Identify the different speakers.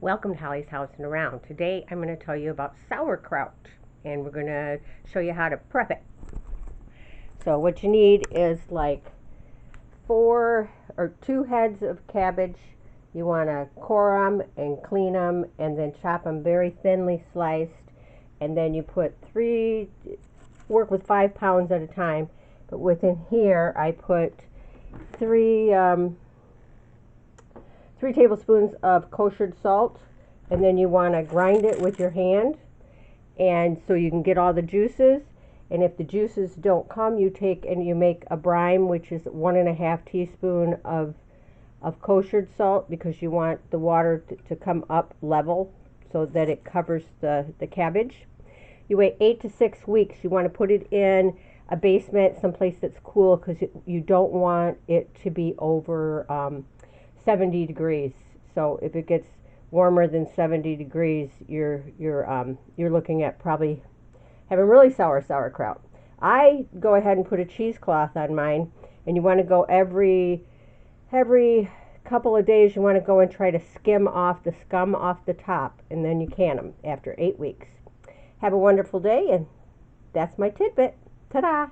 Speaker 1: Welcome to Holly's House and Around. Today I'm going to tell you about sauerkraut, and we're going to show you how to prep it. So what you need is like 2 heads of cabbage. You want to core them and clean them and then chop them very thinly sliced, and then you put work with 5 pounds at a time, but within here I put 3 tablespoons of kosher salt, and then you want to grind it with your hand, and so you can get all the juices. And if the juices don't come, you take and you make a brine, which is 1.5 teaspoon of kosher salt, because you want the water to come up level so that it covers the cabbage. You wait 8 to 6 weeks. You want to put it in a basement, someplace that's cool, because you don't want it to be over 70 degrees. So if it gets warmer than 70 degrees, you're looking at probably having really sour sauerkraut. I go ahead and put a cheesecloth on mine, and you want to go every couple of days. You want to go and try to skim off the scum off the top, and then you can them after 8 weeks. Have a wonderful day, and that's my tidbit. Ta-da!